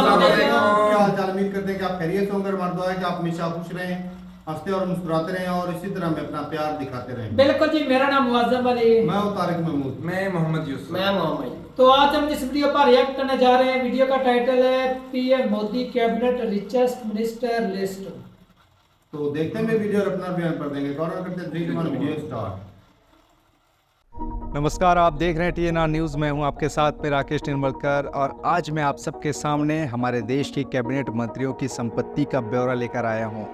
क्या हाल चाल, उम्मीद करते हैं कि आप खैरियत से होंगे। हमारा दुआ है कि आप हमेशा खुश रहें, हंसते और मुस्कुराते रहें और इसी तरह में अपना प्यार दिखाते रहें। बिल्कुल जी, मेरा नाम मुअज्जम अली, मैं हूं तारिक महमूद, मैं मोहम्मद यूसुफ, मैं मोहम्मद। तो आज हम जिस वीडियो पर रिएक्ट करने जा रहे हैं, वीडियो का टाइटल है PM Modi cabinet richest minister list. तो देखते हैं वीडियो और अपना बयान पढ़ देंगे। कौन करते हैं 3 2 1 वीडियो स्टार्ट। नमस्कार, आप देख रहे हैं TNR न्यूज़। मैं हूं आपके साथ में राकेश निर्मलकर और आज मैं आप सबके सामने हमारे देश की कैबिनेट मंत्रियों की संपत्ति का ब्यौरा लेकर आया हूं,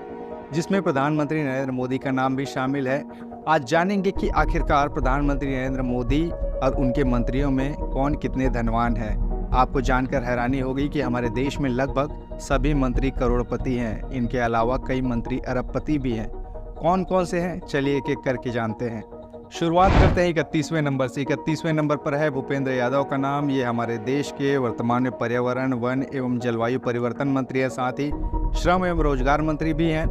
जिसमें प्रधानमंत्री नरेंद्र मोदी का नाम भी शामिल है। आज जानेंगे कि आखिरकार प्रधानमंत्री नरेंद्र मोदी और उनके मंत्रियों में कौन कितने धनवान हैं। आपको जानकर हैरानी होगी कि हमारे देश में लगभग सभी मंत्री करोड़पति हैं। इनके अलावा कई मंत्री अरबपति भी हैं। कौन कौन से हैं, चलिए एक एक करके जानते हैं। शुरुआत करते हैं 31वें नंबर से। 31वें नंबर पर है भूपेंद्र यादव का नाम। ये हमारे देश के वर्तमान में पर्यावरण, वन एवं जलवायु परिवर्तन मंत्री है, साथ ही श्रम एवं रोजगार मंत्री भी हैं।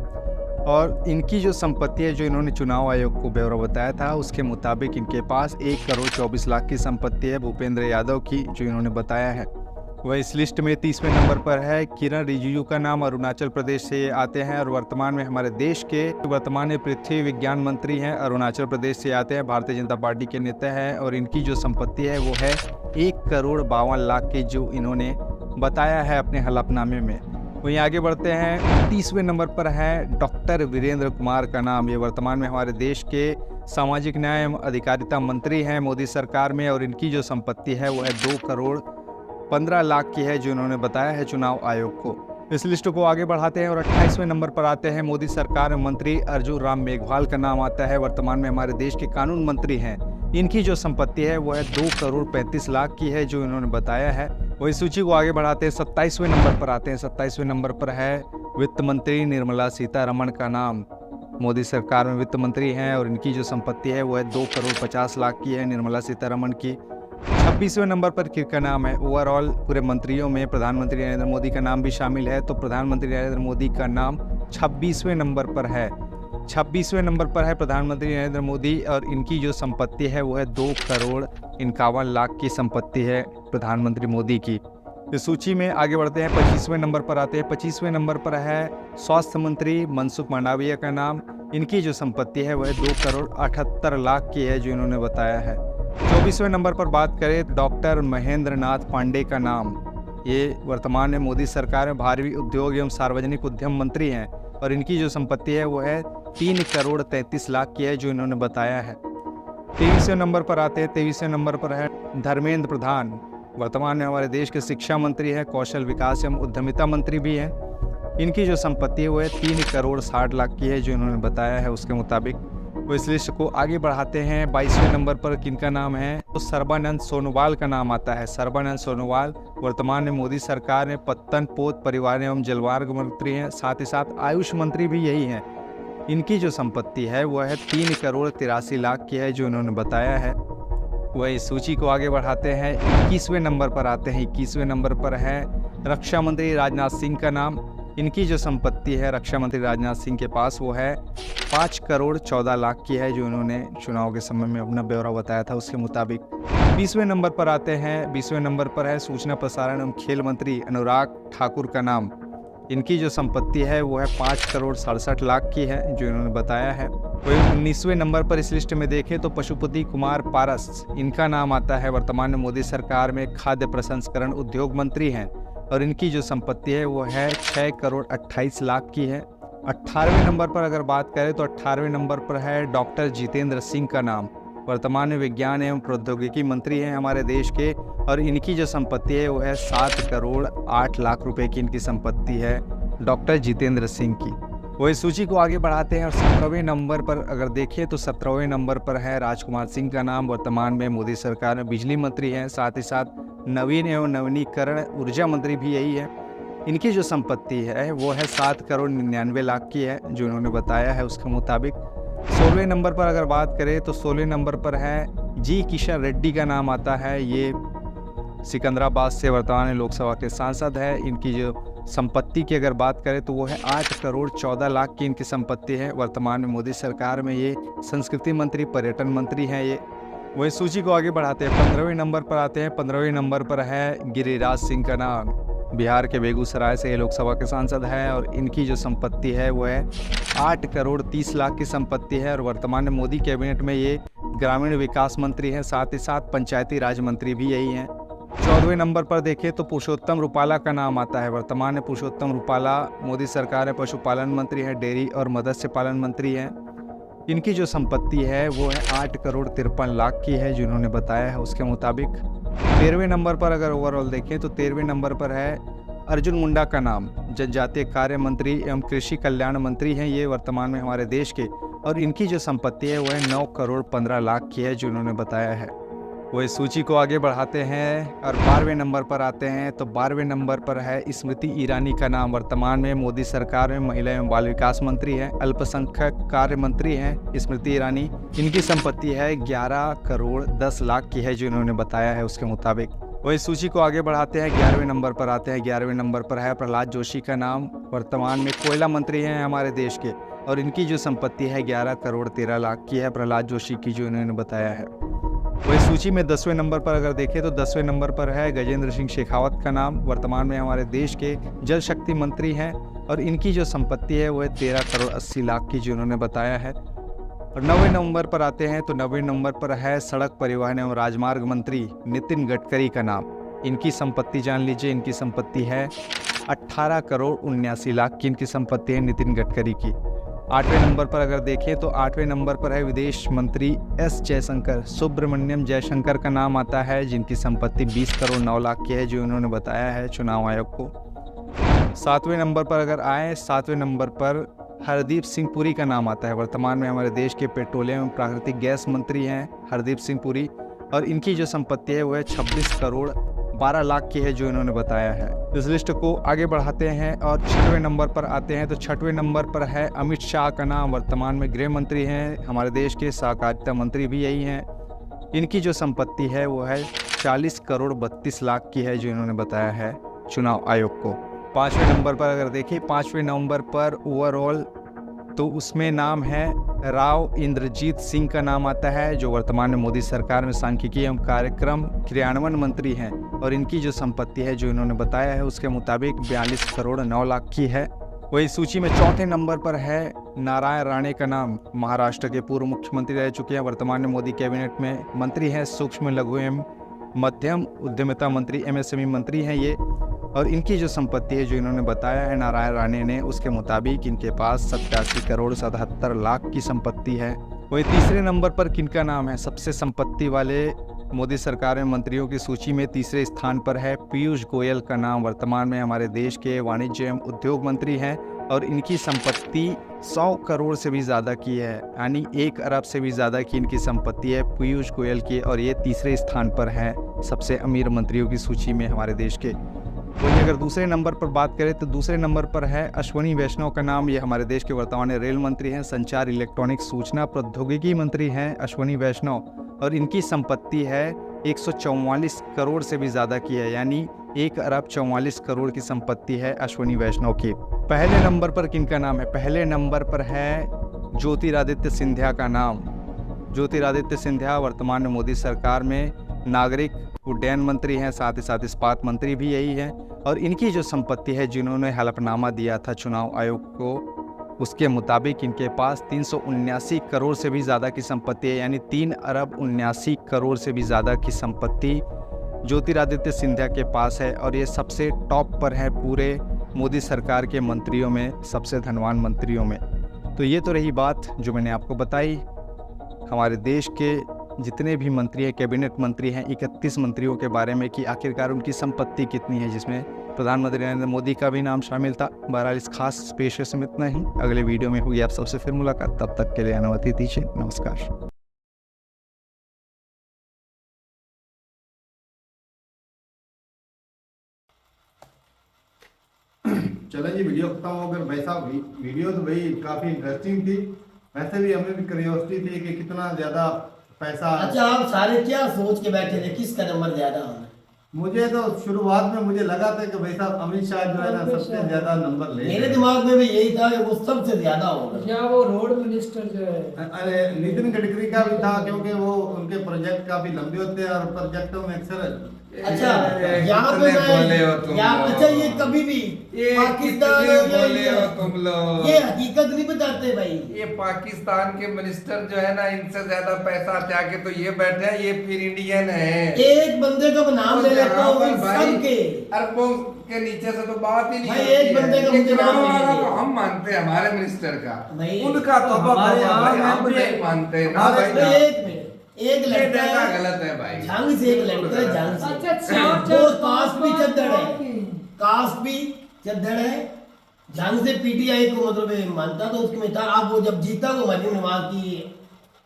और इनकी जो संपत्ति है, जो इन्होंने चुनाव आयोग को ब्यौरा बताया था, उसके मुताबिक इनके पास 1 करोड़ 24 लाख की संपत्ति है भूपेंद्र यादव की, जो इन्होंने बताया है। वह इस लिस्ट में 30वें नंबर पर है किरण रिजिजू का नाम। अरुणाचल प्रदेश से आते हैं और वर्तमान में हमारे देश के वर्तमान में पृथ्वी विज्ञान मंत्री हैं। अरुणाचल प्रदेश से आते हैं, भारतीय जनता पार्टी के नेता हैं और इनकी जो संपत्ति है वो है 1 करोड़ 52 लाख की, जो इन्होंने बताया है अपने हलफनामे में। वहीं आगे बढ़ते हैं, 29वें नंबर पर है डॉक्टर वीरेंद्र कुमार का नाम। ये वर्तमान में हमारे देश के सामाजिक न्याय एवं अधिकारिता मंत्री हैं मोदी सरकार में और इनकी जो संपत्ति है वो है 2 करोड़ 15 लाख की है, जो इन्होंने बताया है चुनाव आयोग को। इस लिस्ट को आगे बढ़ाते हैं और 28वें नंबर पर आते हैं मोदी सरकार में मंत्री अर्जुन राम मेघवाल का नाम आता है। वर्तमान में हमारे देश के कानून मंत्री हैं। इनकी जो संपत्ति है वो है 2 करोड़ 35 लाख की है, जो इन्होंने बताया है। वही सूची को आगे बढ़ाते हैं 27वें नंबर पर आते हैं। 27वें नंबर पर है वित्त मंत्री निर्मला सीतारमण का नाम। मोदी सरकार में वित्त मंत्री हैं और इनकी जो संपत्ति है वो है 2 करोड़ 50 लाख की है, निर्मला सीतारमण की। 26वें नंबर पर किसका नाम है? ओवरऑल पूरे मंत्रियों में प्रधानमंत्री नरेंद्र मोदी का नाम भी शामिल है, तो प्रधानमंत्री नरेंद्र मोदी का नाम 26वें नंबर पर है। 26वें नंबर पर है प्रधानमंत्री नरेंद्र मोदी और इनकी जो संपत्ति है वो है 2 करोड़ 51 लाख की संपत्ति है प्रधानमंत्री मोदी की। इस सूची में आगे बढ़ते हैं, 25वें नंबर पर आते हैं। 25वें नंबर पर है स्वास्थ्य मंत्री मनसुख मांडविया का नाम। इनकी जो संपत्ति है वह 2 करोड़ 78 लाख की है, जो इन्होंने बताया है। 24वें नंबर पर बात करें तो डॉक्टर महेंद्र नाथ पांडे का नाम। ये वर्तमान में मोदी सरकार में भारी उद्योग एवं सार्वजनिक उद्यम मंत्री हैं और इनकी जो संपत्ति है वो है 3 करोड़ 33 लाख की है, जो इन्होंने बताया है। 23वें नंबर पर आते हैं। 23वें नंबर पर है धर्मेंद्र प्रधान। वर्तमान में हमारे देश के शिक्षा मंत्री हैं, कौशल विकास एवं उद्यमिता मंत्री भी हैं। इनकी जो संपत्ति है वो है 3 करोड़ 60 लाख की है, जो इन्होंने बताया है उसके मुताबिक। वो इस लिस्ट को आगे बढ़ाते हैं। 22वें नंबर पर किनका नाम है? तो सर्बानंद सोनोवाल का नाम आता है। सर्बानंद सोनोवाल वर्तमान में मोदी सरकार में पत्तन पोत परिवार एवं जलवार्ग मंत्री हैं, साथ ही साथ आयुष मंत्री भी यही हैं। इनकी जो संपत्ति है वह है 3 करोड़ 83 लाख की है, जो इन्होंने बताया है। वह इस सूची को आगे बढ़ाते हैं। 21वें नंबर पर आते हैं। 21वें नंबर पर है रक्षा मंत्री राजनाथ सिंह का नाम। इनकी जो संपत्ति है रक्षा मंत्री राजनाथ सिंह के पास वो है 5 करोड़ 14 लाख की है, जो इन्होंने चुनाव के समय में अपना ब्यौरा बताया था उसके मुताबिक। 20वें नंबर पर आते हैं। 20वें नंबर पर है सूचना प्रसारण एवं खेल मंत्री अनुराग ठाकुर का नाम। इनकी जो संपत्ति है वो है 5 करोड़ 67 लाख की है, जो इन्होंने बताया है। वही 19वें नंबर पर इस लिस्ट में देखें तो पशुपति कुमार पारस, इनका नाम आता है। वर्तमान में मोदी सरकार में खाद्य प्रसंस्करण उद्योग मंत्री हैं और इनकी जो संपत्ति है वो है 6 करोड़ 28 लाख की है। 18वें नंबर पर अगर बात करें तो 18वें नंबर पर है डॉक्टर जितेंद्र सिंह का नाम। वर्तमान में विज्ञान एवं प्रौद्योगिकी मंत्री हैं हमारे देश के और इनकी जो संपत्ति है वो है 7 करोड़ 8 लाख रुपए की इनकी संपत्ति है, डॉक्टर जितेंद्र सिंह की। वो इस सूची को आगे बढ़ाते हैं और 17वें नंबर पर अगर देखें तो 17वें नंबर पर है राजकुमार सिंह का नाम। वर्तमान में मोदी सरकार में बिजली मंत्री हैं, साथ ही साथ नवीन एवं नवीनीकरण ऊर्जा मंत्री भी यही है। इनकी जो संपत्ति है वो है 7 करोड़ 99 लाख की है, जो इन्होंने बताया है उसके मुताबिक। 16वें नंबर पर अगर बात करें तो 16वें नंबर पर है जी किशन रेड्डी का नाम आता है। ये सिकंदराबाद से वर्तमान में लोकसभा के सांसद है। इनकी जो संपत्ति की अगर बात करें तो वो है 8 करोड़ 14 लाख की इनकी संपत्ति है। वर्तमान में मोदी सरकार में ये संस्कृति मंत्री, पर्यटन मंत्री हैं ये। वही सूची को आगे बढ़ाते हैं, 15वें नंबर पर आते हैं। 15वें नंबर पर है गिरिराज सिंह का नाम। बिहार के बेगूसराय से ये लोकसभा के सांसद हैं और इनकी जो संपत्ति है वो है 8 करोड़ 30 लाख की संपत्ति है और वर्तमान में मोदी कैबिनेट में ये ग्रामीण विकास मंत्री हैं, साथ ही साथ पंचायती राज मंत्री भी यही हैं। 14वें नंबर पर देखें तो पुरुषोत्तम रुपाला का नाम आता है। वर्तमान में पुरुषोत्तम रुपाला मोदी सरकार में पशुपालन मंत्री है, डेयरी और मत्स्य पालन मंत्री हैं। इनकी जो संपत्ति है वो है 8 करोड़ 53 लाख की है, जिन्होंने बताया है उसके मुताबिक। 13वें नंबर पर अगर ओवरऑल देखें तो 13वें नंबर पर है अर्जुन मुंडा का नाम, जनजातीय कार्य मंत्री एवं कृषि कल्याण मंत्री हैं ये वर्तमान में हमारे देश के, और इनकी जो संपत्ति है वो है 9 करोड़ 15 लाख की है, जो उन्होंने बताया है। वो इस सूची को आगे बढ़ाते हैं और 12वें नंबर पर आते हैं। तो 12वें नंबर पर है स्मृति ईरानी का नाम। वर्तमान में मोदी सरकार में महिला एवं बाल विकास मंत्री हैं, अल्पसंख्यक कार्य मंत्री हैं स्मृति ईरानी। इनकी संपत्ति है 11 करोड़ 10 लाख की है, जो इन्होंने बताया है उसके मुताबिक। वो इस सूची को आगे बढ़ाते हैं, 11वें नंबर पर आते हैं। 11वें नंबर पर है प्रहलाद जोशी का नाम। वर्तमान में कोयला मंत्री हैं हमारे देश के, और इनकी जो संपत्ति है 11 करोड़ 13 लाख की है, प्रहलाद जोशी की, जो इन्होंने बताया है। वही सूची में 10वें नंबर पर अगर देखें तो 10वें नंबर पर है गजेंद्र सिंह शेखावत का नाम। वर्तमान में हमारे देश के जल शक्ति मंत्री हैं और इनकी जो संपत्ति है वो है 13 करोड़ 80 लाख की, जो उन्होंने बताया है। और 9वें नंबर पर आते हैं तो 9वें नंबर पर है सड़क परिवहन एवं राजमार्ग मंत्री नितिन गडकरी का नाम। इनकी संपत्ति जान लीजिए, इनकी संपत्ति है 18 करोड़ 79 लाख की इनकी संपत्ति है नितिन गडकरी की। 8वें नंबर पर अगर देखें तो 8वें नंबर पर है विदेश मंत्री एस जयशंकर, सुब्रमण्यम जयशंकर का नाम आता है, जिनकी संपत्ति 20 करोड़ 9 लाख की है, जो उन्होंने बताया है चुनाव आयोग को। 7वें नंबर पर अगर आए, 7वें नंबर पर हरदीप सिंह पुरी का नाम आता है। वर्तमान में हमारे देश के पेट्रोलियम एवं प्राकृतिक गैस मंत्री हैं हरदीप सिंह पुरी, और इनकी जो संपत्ति है वो है 26 करोड़ 12 लाख की है, जो इन्होंने बताया है। इस लिस्ट को आगे बढ़ाते हैं और 6वें नंबर पर आते हैं तो 6वें नंबर पर है अमित शाह का नाम। वर्तमान में गृह मंत्री हैं हमारे देश के, सहकारिता मंत्री भी यही हैं। इनकी जो संपत्ति है वो है 40 करोड़ 32 लाख की है, जो इन्होंने बताया है चुनाव आयोग को। 5वें नंबर पर अगर देखें, 5वें नंबर पर ओवरऑल तो उसमें नाम है राव इंद्रजीत सिंह का नाम आता है, जो वर्तमान में मोदी सरकार में सांख्यिकी एवं कार्यक्रम क्रियान्वयन मंत्री हैं, और इनकी जो संपत्ति है जो इन्होंने बताया है उसके मुताबिक 42 करोड़ 9 लाख की है। वही सूची में 4थे नंबर पर है नारायण राणे का नाम। महाराष्ट्र के पूर्व मुख्यमंत्री रह चुके हैं, वर्तमान में मोदी कैबिनेट में मंत्री हैं, सूक्ष्म लघु एवं मध्यम उद्यमिता मंत्री एमएसएमई मंत्री हैं ये, और इनकी जो संपत्ति है जो इन्होंने बताया है नारायण राणे ने, उसके मुताबिक इनके पास 87 करोड़ 77 लाख की संपत्ति है। वही तीसरे नंबर पर किनका नाम है? सबसे संपत्ति वाले मोदी सरकार में मंत्रियों की सूची में तीसरे स्थान पर है पीयूष गोयल का नाम। वर्तमान में हमारे देश के वाणिज्य एवं उद्योग मंत्री हैं, और इनकी संपत्ति 100 करोड़ से भी ज़्यादा की है, यानी 1 अरब से भी ज़्यादा की इनकी संपत्ति है पीयूष गोयल की, और ये तीसरे स्थान पर है सबसे अमीर मंत्रियों की सूची में हमारे देश के। वहीं अगर दूसरे नंबर पर बात करें तो दूसरे नंबर पर है अश्वनी वैष्णव का नाम। ये हमारे देश के वर्तमान में रेल मंत्री हैं, संचार इलेक्ट्रॉनिक सूचना प्रौद्योगिकी मंत्री हैं अश्वनी वैष्णव, और इनकी संपत्ति है 144 करोड़ से भी ज़्यादा की है, यानी 1 अरब 44 करोड़ की संपत्ति है अश्वनी वैष्णव की। पहले नंबर पर किनका नाम है? पहले नंबर पर है ज्योतिरादित्य सिंधिया का नाम। ज्योतिरादित्य सिंधिया वर्तमान में मोदी सरकार में नागरिक उड्डयन मंत्री हैं, साथ ही साथ इस्पात मंत्री भी यही हैं, और इनकी जो संपत्ति है जिन्होंने हलफनामा दिया था चुनाव आयोग को, उसके मुताबिक इनके पास 379 करोड़ से भी ज़्यादा की संपत्ति है, यानी 3 अरब 79 करोड़ से भी ज़्यादा की संपत्ति ज्योतिरादित्य सिंधिया के पास है, और ये सबसे टॉप पर है पूरे मोदी सरकार के मंत्रियों में, सबसे धनवान मंत्रियों में। तो ये तो रही बात जो मैंने आपको बताई हमारे देश के जितने भी मंत्री हैं, कैबिनेट मंत्री हैं, 31 मंत्रियों के बारे में कि आखिरकार उनकी संपत्ति कितनी है, जिसमें प्रधानमंत्री नरेंद्र मोदी का भी नाम शामिल था। बहरहाल इस खास स्पेशल में इतना ही। अगले वीडियो में होगी आप सबसे फिर मुलाकात, तब तक के लिए अनुमति दीजिए। नमस्कार। चलो जी, वीडियो खत्म हो गया। भाई साहब वीडियो तो भाई काफ़ी इंटरेस्टिंग थी, वैसे भी हमें भी क्यूरियोसिटी थी कि कितना ज़्यादा पैसा। अच्छा, आप सारे क्या सोच के बैठे थे किसका नंबर ज्यादा होना? मुझे तो शुरुआत में मुझे लगा था कि भाई साहब अमित शाह जो है ना सबसे ज्यादा नंबर ले। मेरे दिमाग में भी यही था कि वो सबसे ज्यादा होगा, या वो रोड मिनिस्टर जो है। अरे नितिन गडकरी का भी था, क्योंकि वो उनके प्रोजेक्ट काफी लंबे होते हैं और प्रोजेक्टों में अक्सर अच्छा यहाँ पे कितने बोले हो तुम लोग? अच्छा ये कभी भी ये पाकिस्तान कितने हो या बोले इंडिया, हो तुम लोग? ये हकीकत नहीं बताते भाई। ये पाकिस्तान के मिनिस्टर जो है ना, इनसे ज्यादा पैसा त्याग के तो ये बैठे हैं, ये फिर इंडियन है। एक बंदे का नाम ले लेता हूँ इन सब के। अरबों के नीचे से तो बात ही नहीं भाई, होती एक बंदे का ये मुझे नाम करोड़ों वाला लीजिए। तो हम मानते हैं हमारे मिनिस्टर का, भाई, उनका तो हमारे यहाँ भाई हम MP नहीं मानते ना हमारे भाई भाई, ना। एक मिनट, एक ये लड़का डेटा है गलत है भाई। जंग से, एक लड़का है जंग से, अच्छा चार वो चार कास्ट भी चद्दड़ है, कास्ट भी चद्दड़ है। जंग से पीटीआई को मतलब ये मानता तो उसके में था। अब वो जब जीता वो मरीम नवाज की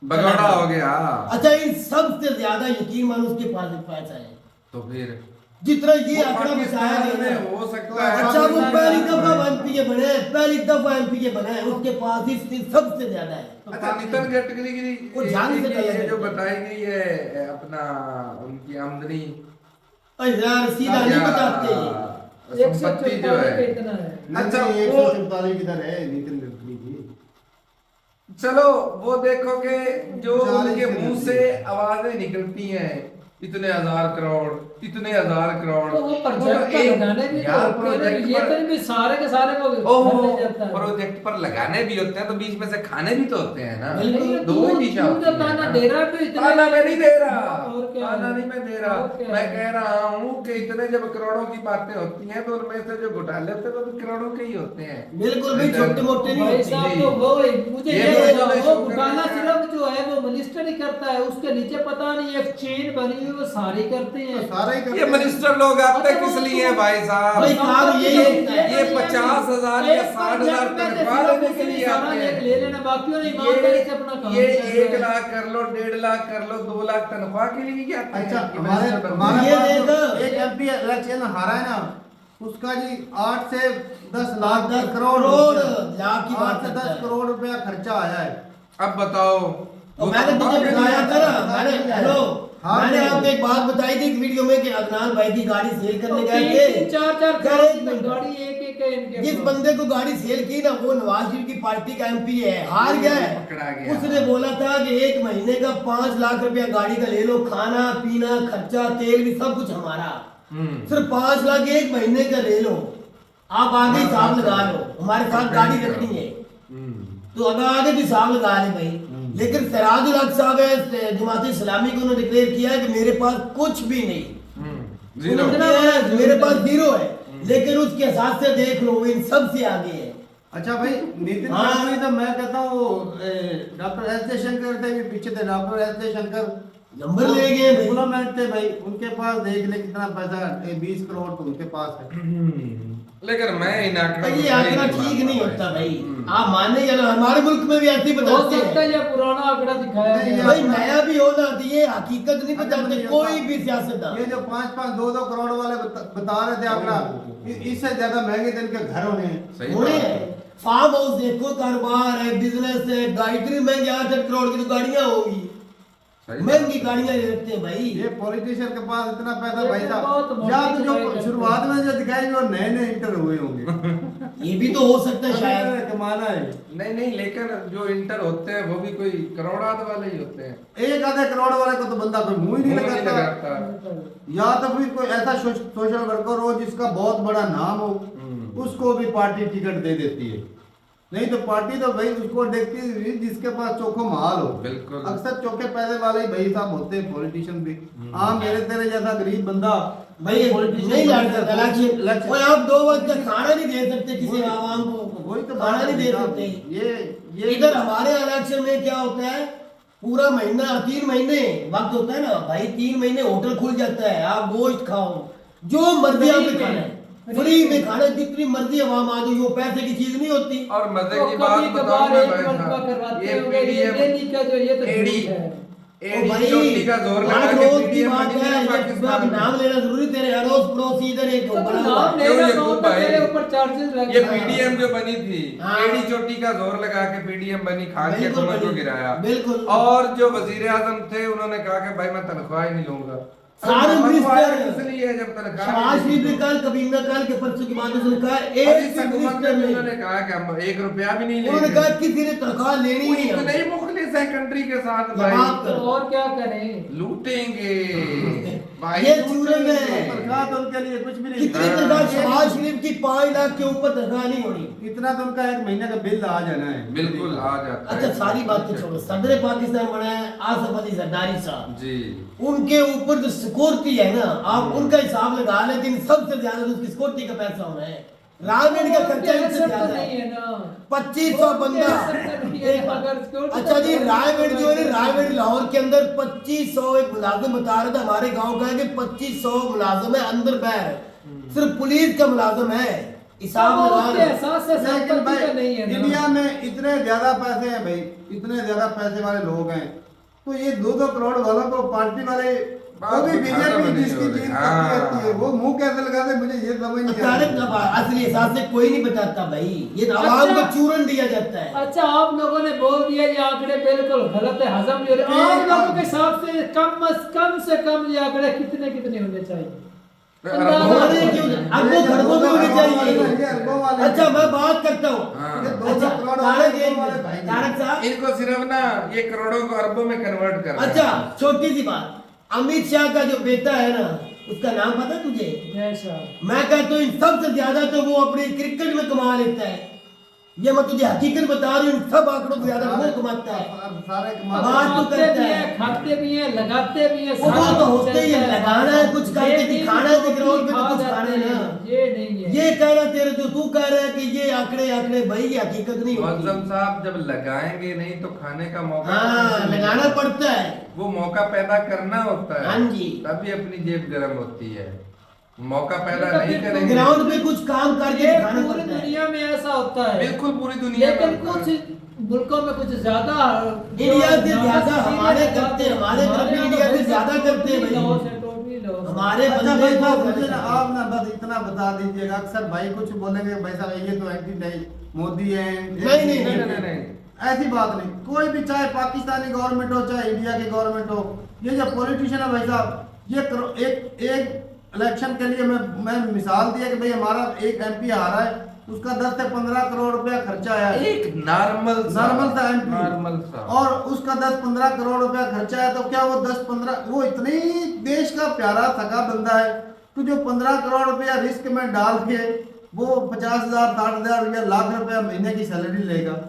भगोड़ा हो गया अच्छा इन सबसे ज्यादा यकीन मान उसके पास पैसा है तो फिर जितना ये वो आंकड़ा बताया पाकिस्तान गया में ना। हो सकता है। अच्छा वो पहली दफा एमपी के बने, पहली दफा एमपी के बने, उसके पास ही सबसे ज्यादा है। अच्छा नितिन गडकरी वो जान से की पहले ये जो करते बताई गई है अपना उनकी आमदनी अरे यार सीधा नहीं बताते। 144 जो है, इतना है। अच्छा, अच्छा वो- 144 किधर है नितिन गडकरी की? चलो वो देखो कि जो 40 उनके से मुंह से आवाजें निकलती हैं, इतने हजार करोड़, इतने हजार करोड़, तो वो वो प्रोजेक्ट पर एक- लगाने भी तो यार होते हैं ना, प्रोजेक्ट ये पर- तो नहीं भी सारे के सारे को ओहो, भरने जाता है। प्रोजेक्ट पर लगाने भी होते हैं तो बीच में से खाने भी तो होते हैं ना। बिल्कुल। नहीं, दो ही दिशा तू होती तो है ताना ना। दे रहा है, इतने ताना मैं नहीं दे रहा, और क्या ताना है? नहीं मैं दे रहा, और क्या मैं है? कह रहा हूँ कि इतने जब करोड़ों की बातें होती हैं तो उनमें से जो घोटाले होते हैं वो भी करोड़ों के ही होते हैं। बिल्कुल भी छोटे मोटे नहीं भाई होते। साहब जी। तो वो मुझे ये ये तो बताओ, इन्होंने वो शो घोटाला करना है। सिर्फ जो है वो मिनिस्टर ही करता है, उसके नीचे पता नहीं एक चेन बनी हुई वो सारे करते हैं। सारा ही करते ये हैं। मिनिस्टर लोग आते अच्छा, किस वो लिए तो- भाई साहब? भाई काम यही होता है। ये 50,000 या 60,000 तनख्वाह लेने के लिए सारा आते हैं। ले लेना, बाकी नहीं ईमानदारी से अपना काम ये कर रहे 1 हैं। लाख कर लो, 1.5 लाख कर लो, 2 लाख तनख्वाह के लिए क्या आते हैं? अच्छा ये हमारे मिनिस्टर बनते हमारे ये पास जो देखो। एक एमपी इलेक्शन हारा है ना, उसका जी 8 से 10 लाख 10 करोड़ करोड़ रुपया- लाख की 8 बात से करता 10 है। करोड़ रुपया खर्चा आया है। अब बताओ तो मैंने तुझे बताया था ना, मैंने हेलो हाँ, मैंने बिल्कुल। आपको एक बात बताई थी एक वीडियो में कि अदनान भाई की गाड़ी सेल करने गए थे। तीन चार चार कह रहे थे, गाड़ी एक है इनके जिस पास। बंदे को गाड़ी सेल की ना वो नवाज शरीफ की पार्टी का एमपी है, हार गया है। पकड़ा गया। उसने बोला था कि 1 महीने का 5 लाख रुपया गाड़ी का ले लो, खाना पीना खर्चा तेल भी सब कुछ हमारा, सिर्फ 5 लाख 1 महीने का ले लो, आप आगे हिसाब लगा लो, हमारे साथ गाड़ी रखनी है तो अब आगे भी हिसाब लगा ले भाई। लेकिन सिराजुल हक साहब है जमात इस्लामी को उन्होंने डिक्लेयर किया है कि मेरे पास कुछ भी नहीं, जीरो। उन्होंने किया है, मेरे पास जीरो है, लेकिन उसके हिसाब से देख लो वो इन सबसे आगे है। अच्छा भाई नितिन हाँ। गडकरी तो मैं कहता हूँ डॉक्टर एस जयशंकर थे भी पीछे थे। डॉक्टर एस जयशंकर नंबर ले गए भाई। डेवलपमेंट थे भाई, उनके पास देख ले कितना पैसा 20 करोड़ तो उनके पास है। लेकिन मैं इन आंकड़ों ये को आंकड़ा नहीं ठीक नहीं मानता होता भाई, आप मानने या ना, हमारे मुल्क में भी ऐसे ही हो बताते सकता है हैं ये पुराना आंकड़ा दिखाया नहीं, गया। भाई, नया भी होना तो ये हकीकत नहीं बताते नहीं कोई होता। भी सियासतदान। ये जो 5-5 2-2 करोड़ वाले बता रहे थे आंकड़ा, इससे ज्यादा महंगे दिन के घर होने हैं। सही होने बात हैं। है। फार्म हाउस देखो, कारोबार है, बिजनेस है, गाड़ी इतनी महंगी 8-8 करोड़ की तो गाड़ियां होगी, सही महंगी गाड़ियां ले रखते हैं भाई। ये पॉलिटिशियन के पास इतना पैसा ये भाई तो बहुत साहब, मोटी या तो जो चुनाई शुरुआत में जो दिखाएंगे वो नए इंटर हुए होंगे। ये भी तो हो सकता है शायद। शायद कमाना है। नहीं नहीं, लेकिन जो इंटर होते हैं वो भी कोई करोड़ाद वाले ही होते हैं। एक आधे करोड़ वाले को तो बंदा कोई मुंह ही नहीं मुंह नहीं लगाता। लगाता। या तो फिर कोई ऐसा सोशल वर्कर हो जिसका बहुत बड़ा नाम हो, उसको भी पार्टी टिकट दे देती है। नहीं तो पार्टी तो भाई उसको देखती है जिसके पास चोखो माल हो। बिल्कुल। अक्सर चौके पैसे वाले ही भाई साहब होते हैं पॉलिटिशियन भी। हाँ मेरे तेरे जैसा गरीब बंदा भाई politician नहीं लड़ बनता है, सकता इलेक्शन। इलेक्शन। और आप 2 वक्त का खाना नहीं दे सकते किसी आवाम को, वही तो खाना बात नहीं दे है सकते। ये इधर हमारे इलेक्शन में क्या होता है, पूरा महीना 3 महीने वक्त होता है ना भाई, 3 महीने होटल खुल जाता है, आप गोश्त खाओ जो मर्जी आपने खाना है, फ्री में खाना, जितनी मर्जी आवाम आ जाओ, वो पैसे की चीज नहीं होती। और मजे तो की बात कभी बताऊं कभार मैं एक भाई मरतबा साहब, करवाते ये होंगे, ये पीडीएम नहीं क्या जो ये तो एडी झूठ है। एडी भाई, चोटी का जोर लगा हर के रोज की पीडीएम बात बनी है, है ये पाकिस्तान में। नाम लेना जरूरी, तेरे अड़ोस पड़ोस इधर एक तो बड़ा नाम हुआ है। क्यों लेना ये तो खूब तेरे भाई? ऊपर चार्जेस लग ये जाएंगे। पीडीएम जो बनी थी, हाँ। एडी चोटी का जोर लगा के पीडीएम बनी, खा के बिल्कुल हुकूमत को बनी। गिराया। बिल्कुल। और जो वजीर आजम थे उन्होंने कहा कि भाई मैं तनख्वाह ही नहीं लूंगा। सारे तनख्वाह मिनिस्टर इसलिए जब तनख्वाह शहबाज नहीं शरीफ दी ने कल कबीना कल के परसों की बात उसने कहा और एक इस भी हुकूमत मिनिस्टर में ने, उन्होंने कहा कि हम 1 रुपया भी नहीं उन्होंने लेंगे। कहा किसी ने तनख्वाह लेनी वो नहीं इतने है। ही मुखलिस है कंट्री के साथ जवाब भाई, करो। और क्या करें। लूटेंगे भाई ये झूठ चूरन नहीं है। तनख्वाह तो उनके लिए कुछ भी नहीं। कितनी तनख्वाह शहबाज शरीफ की 5 लाख के ऊपर तनख्वाह नहीं होनी। इतना तो उनका 1 महीने का बिल आ जाना है। बिल्कुल आ जाता है। अच्छा सारी बातें छोड़ो, सदर पाकिस्तान बना है आसफ अली जरदारी साहब, जी उनके ऊपर जो सिक्योरिटी है ना, आप उनका हिसाब लगा लेकिन सबसे ज्यादा तो उसकी सिक्योरिटी का पैसा होना है। राजनीति का खर्चा इनसे तो ज्यादा नहीं है। है ना, 2500 बंदा एक बार। अच्छा जी, रायगढ़ जो है ना, रायगढ़ लाहौर के अंदर 2500 एक मुलाजिम बता रहा था हमारे गांव का है कि 2500 मुलाजिम है अंदर बाहर, सिर्फ पुलिस का मुलाजिम है। हिसाब वो लगा उसके लो। एहसास से लेकिन संपत्ति भाई का नहीं है ना। इंडिया में इतने ज्यादा पैसे हैं भाई, इतने ज्यादा पैसे वाले लोग हैं, तो ये 2-2 करोड़ वालों को पार्टी वाले, वो भी बात तो खत्म बीजेपी नहीं जिसकी हो रही। जीत हाँ। करती रहती है, वो मुंह कैसे लगाते मुझे ये समझ नहीं आ तारक रही। का असली एहसास से कोई नहीं बताता भाई, ये आवाम को चूरन दिया जाता है। अच्छा आप लोगों ने बोल दिया ये आंकड़े बिल्कुल गलत है, हजम नहीं हो रहे। आम लोगों के हिसाब से कम से कम ये आंकड़े कितने होने चाहिए? होने क्यों? अरबों खरबों में होने ये चाहिए। अरबों वाले। अच्छा मैं बात करता हूँ। हाँ। ये 2-2 अच्छा करोड़ तारक वाले वाले भाई। तारक साहब, इनको सिर्फ ना ये करोड़ों को अरबों में कन्वर्ट करना है। अच्छा छोटी सी बात, अमित शाह का जो बेटा है ना, उसका नाम पता है तुझे? जय शाह। मैं कहता हूँ इन सबसे ज्यादा तो वो अपने क्रिकेट में कमा लेता है। ये मैं तुझे हकीकत बता रही हूँ, सब आंकड़ों से ज्यादा वो कमाता है। सारे बात तो कमाते करता भी है। हैं, खाते भी हैं, लगाते भी हैं, वो सारा तो कुछ होते ही है, चलता लगाना है कुछ करके ये नहीं दिखाना है, कि ग्राउंड पे तो खा कुछ जाते खाना है ना। हैं, ये नहीं है। ये कह रहा तेरे जो तू कह रहा है कि ये आंकड़े भाई ये हकीकत नहीं मुअज्जम होती। साहब जब लगाएंगे नहीं तो खाने का मौका हाँ कहाँ से लगाना मिलेगा? पड़ता है। वो मौका पैदा करना होता है। हाँ जी। तभी अपनी जेब गर्म होती है। मौका पैदा तो नहीं फिर करेंगे। ग्राउंड पे कुछ काम करके ये दिखाना पूरी पड़ता है। दुनिया में ऐसा होता है, बिल्कुल पूरी दुनिया में लेकिन होता कुछ है। मुल्कों में कुछ ज्यादा इंडिया से ज्यादा हमारे करते हैं, हमारे तरफ भी इंडिया से ज्यादा करते हैं भाई। हमारे अच्छा बंदे भाई बहुत मुझे ना ज्यादा आप ना बस इतना बता दीजिएगा, अक्सर भाई कुछ बोलेंगे भाई साहब ये तो एंटी नहीं मोदी है, नहीं। ऐसी बात नहीं। कोई भी चाहे पाकिस्तानी गवर्नमेंट हो चाहे इंडिया की गवर्नमेंट हो, ये जो पॉलिटिशियन है भाई साहब, ये एक इलेक्शन के लिए मैं मिसाल दिया कि भाई हमारा एक एमपी हारा है, उसका 10 से 15 करोड़ रुपया खर्चा आया है, एक नॉर्मल सा एमपी, नॉर्मल सा, और उसका 10-15 करोड़ रुपया खर्चा है, तो क्या वो 10-15 वो इतनी देश का प्यारा थका बंदा है तो जो 15 करोड़ रुपया रिस्क में डाल के वो 50,000 60,000 रुपया लाख रुपया महीने की सैलरी लेगा।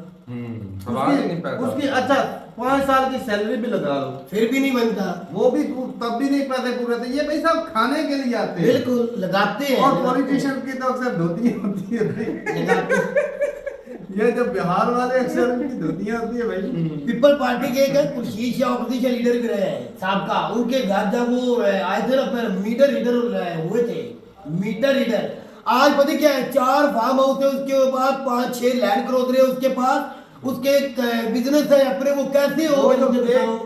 सवाल ही नहीं पैदा उसकी अच्छा 5 साल की सैलरी भी लगा लो, फिर भी नहीं बनता। वो भी तब भी नहीं पैसे पूरे थे। ये भाई साहब खाने के लिए आते हैं, बिल्कुल लगाते हैं। और पॉलिटिशियन की तो अक्सर धोतियां होती है ये जो बिहार वाले अक्सर उनकी धोतियां होती है भाई। पीपल पार्टी के एक खुर्शीद शाह ऑपोजिशन लीडर भी रहे हैं साहब का, उनके घर जब वो आए थे ना फिर मीटर रीडर हुए थे, मीटर रीडर। आज पता क्या है, 4 फार्म हाउस है उसके बाद, 5-6 लैंड क्रोजर है उसके पास, उसके बिजनेस है अपने, वो कैसे हो वो जो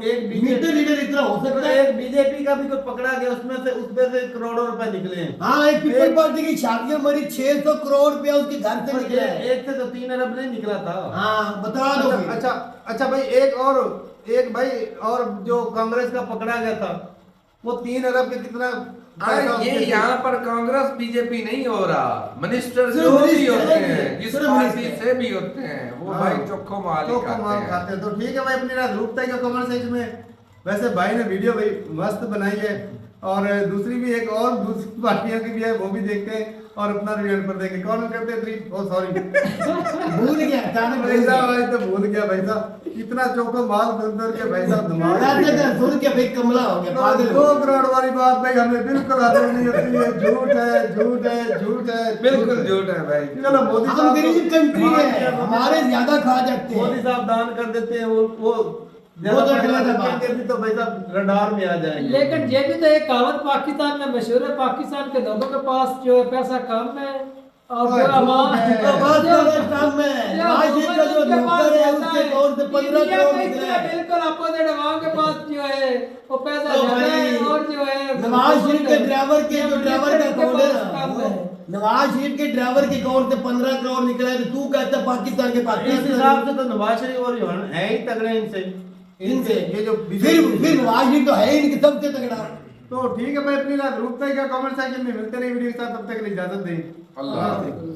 एक मीटर रीडर इतना हो सकता है? एक बीजेपी का भी कोई पकड़ा गया, उसमें से करोड़ों रुपए निकले हैं। हाँ एक पीपल पार्टी की शादियां मरी, 600 करोड़ रुपया उसके घर से निकला है। एक से तो 3 अरब नहीं निकला था। हाँ बता दो अच्छा फिर। अच्छा भाई एक भाई और जो कांग्रेस का पकड़ा गया था, वो 3 अरब के कितना पैसा ये उसके- यहाँ पर कांग्रेस बीजेपी नहीं हो रहा, मिनिस्टर सिर्फ जो भी मिनिस्टर होते है, हैं जिस सिर्फ पार्टी मिनिस्टर। से भी होते हैं वो हाँ। भाई चोखो माल ही तो खाते कमाल हैं। खाते हैं। तो ठीक है भाई, अपनी राजरूपता का कमर साइज में वैसे भाई ने वीडियो भाई मस्त बनाई है, और दूसरी भी एक और दूसरी पार्टियों की भी है, वो भी देखते हैं और अपना रिव्यू पर देंगे। कौन करते हैं ओ सॉरी भूल गया अचानक भूल भाई गया। साहब, आज तो भूल गया भाई साहब, इतना चौको माल सुंदर के भाई साहब दिमाग सुन के भाई कमला हो गया, पागल 2 हो गया। करोड़ वाली बात भाई हमें बिल्कुल हजम नहीं होती है। झूठ है झूठ है झूठ है, बिल्कुल झूठ है भाई। चलो मोदी हम साहब गरीब कंट्री है, हमारे ज्यादा खा जाते मोदी हैं। साहब दान कर देते हैं, वो वो तो गलत है बात। भी तो भाई साहब रडार में आ जाएंगे। लेकिन ये भी तो एक कहावत पाकिस्तान में मशहूर है, पाकिस्तान के लोगों के पास जो है पैसा कम है और जो अवाम है। बस वाले काम में आज ये जो नौकर है उसके अकाउंट से 15 करोड़ निकले हैं। बिल्कुल अपोजिट अवाम के पास जो है वो पैसा ओ ज्यादा है भाई, और जो है नवाज शरीफ के ड्राइवर के जो ड्राइवर का अकाउंट है कम ना, है। नवाज शरीफ के ड्राइवर के अकाउंट से 15 करोड़ निकला है, तो तू कहता है पाकिस्तान के पास इस हिसाब से तो नवाज शरीफ और यून है ही तगड़े इनसे ये जो फिर नवाज शरीफ तो है ही इनके सबसे तगड़ा। तो ठीक है भाई, अपनी रूपता का कमेंट सेक्शन में मिलते रहे वीडियो के साथ, तब तक के लिए इजाजत दें। अल्लाह हाफिज़।